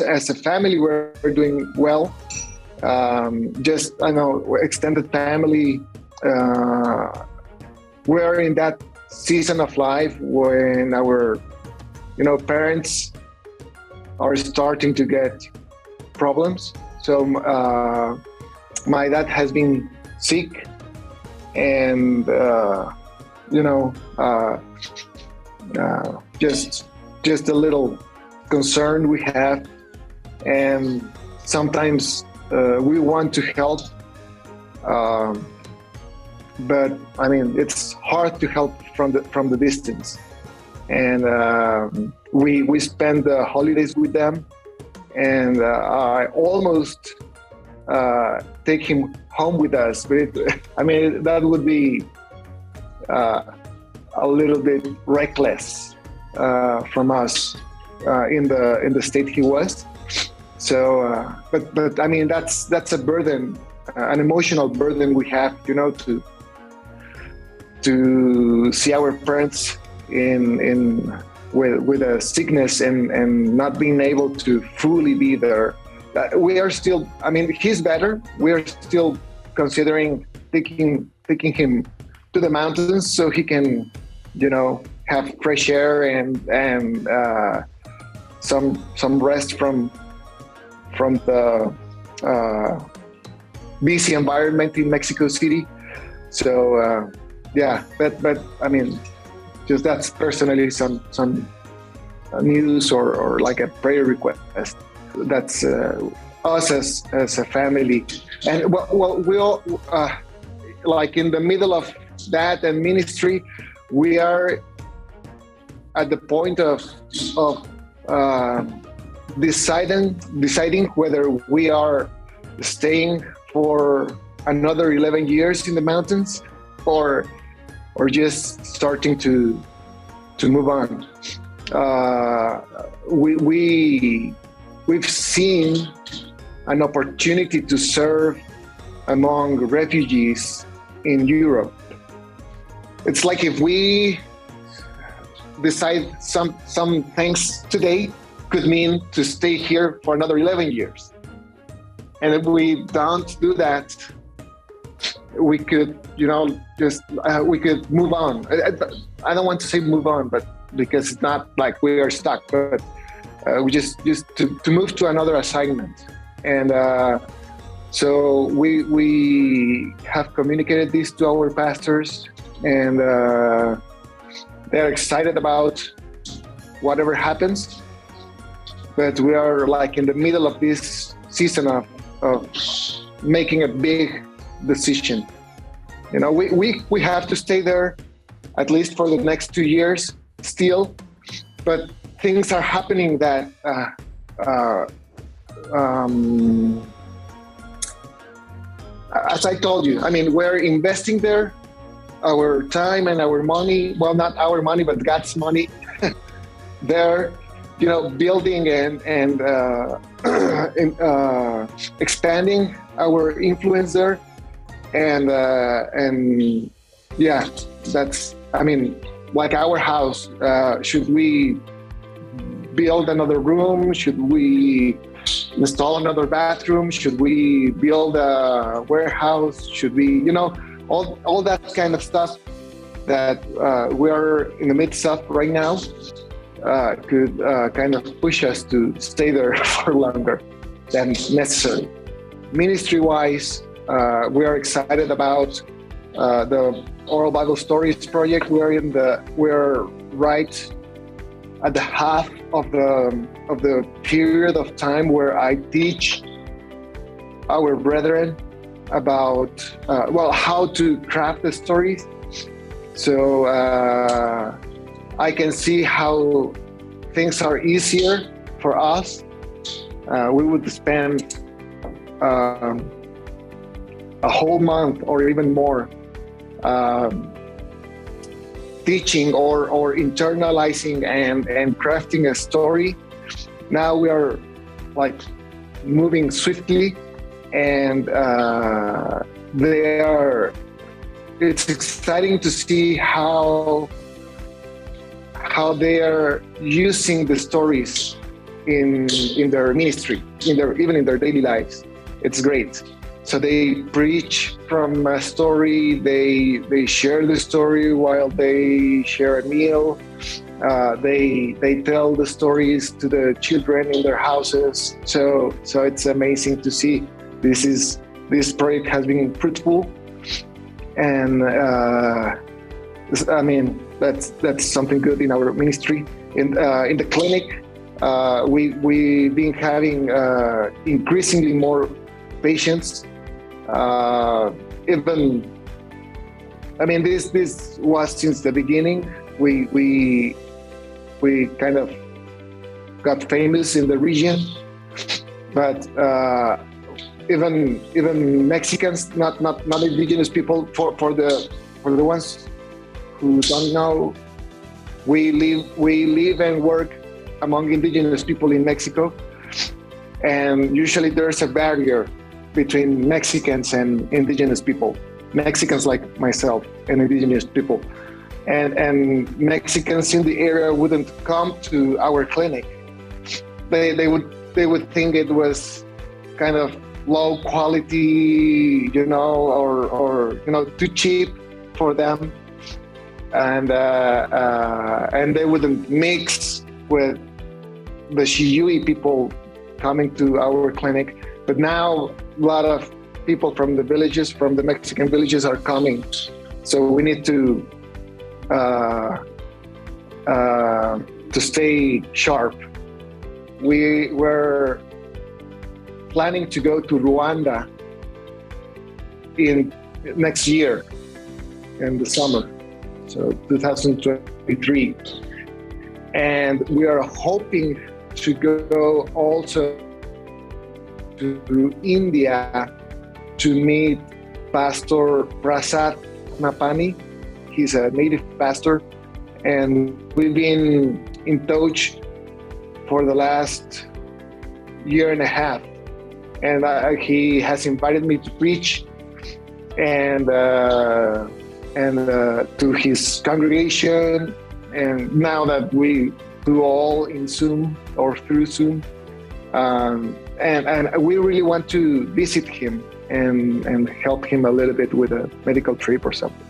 as a family, we're doing well. Just, I know, extended family. We're in that season of life when our, parents are starting to get problems. So my dad has been sick, and just a little concern we have, and sometimes we want to help, but I mean it's hard to help from the distance. And we spend the holidays with them, and I almost take him home with us, but that would be a little bit reckless from us in the state he was. So, but I mean that's a burden, an emotional burden we have, to see our parents with a sickness and not being able to fully be there. We are still, he's better. We are still considering taking him to the mountains so he can, have fresh air and some rest from the busy environment in Mexico City. So but just that's personally some news or like a prayer request. That's us as a family, and we all like in the middle of that and ministry, we are at the point of deciding whether we are staying for another 11 years in the mountains or just starting to move on. We've seen an opportunity to serve among refugees in Europe. It's like if we decide some things today could mean to stay here for another 11 years. And if we don't do that, we could, we could move on. I don't want to say move on, but because it's not like we are stuck, but we just to move to another assignment. And so we have communicated this to our pastors, and they're excited about whatever happens. But we are like in the middle of this season of making a big decision. We have to stay there at least for the next 2 years still, but things are happening that as I told you, we're investing there our time and our money. Well, not our money, but God's money. They're, building and expanding our influence there. And yeah, that's, like our house, should we build another room? Should we install another bathroom? Should we build a warehouse? Should we, all that kind of stuff that we are in the midst of right now could kind of push us to stay there for longer than necessary. Ministry-wise, we are excited about the Oral Bible Stories project. We're right at the half of the period of time where I teach our brethren about how to craft the stories. So I can see how things are easier for us. We would spend a whole month or even more teaching or internalizing and crafting a story. Now we are like moving swiftly, and it's exciting to see how they are using the stories in their ministry, even in their daily lives. It's great. So they preach from a story. They share the story while they share a meal. They tell the stories to the children in their houses. So it's amazing to see. This project has been fruitful, and I mean that's something good in our ministry. In the clinic, we've been having increasingly more patients. Even, I mean, this was since the beginning. We kind of got famous in the region, but even Mexicans, not indigenous people, for the ones who don't know, we live and work among indigenous people in Mexico, and usually there's a barrier between Mexicans and indigenous people, Mexicans like myself and indigenous people. And Mexicans in the area wouldn't come to our clinic. They would think it was kind of low quality, or too cheap for them, and they wouldn't mix with the Xiyuy people coming to our clinic. But now a lot of people from the villages, from the Mexican villages, are coming. So we need to stay sharp. We were planning to go to Rwanda in next year in the summer, so 2023. And we are hoping to go also to India to meet Pastor Prasad Napani. He's a native pastor, and we've been in touch for the last year and a half. And he has invited me to preach and to his congregation. And now that we do all in Zoom or through Zoom, and we really want to visit him and help him a little bit with a medical trip or something.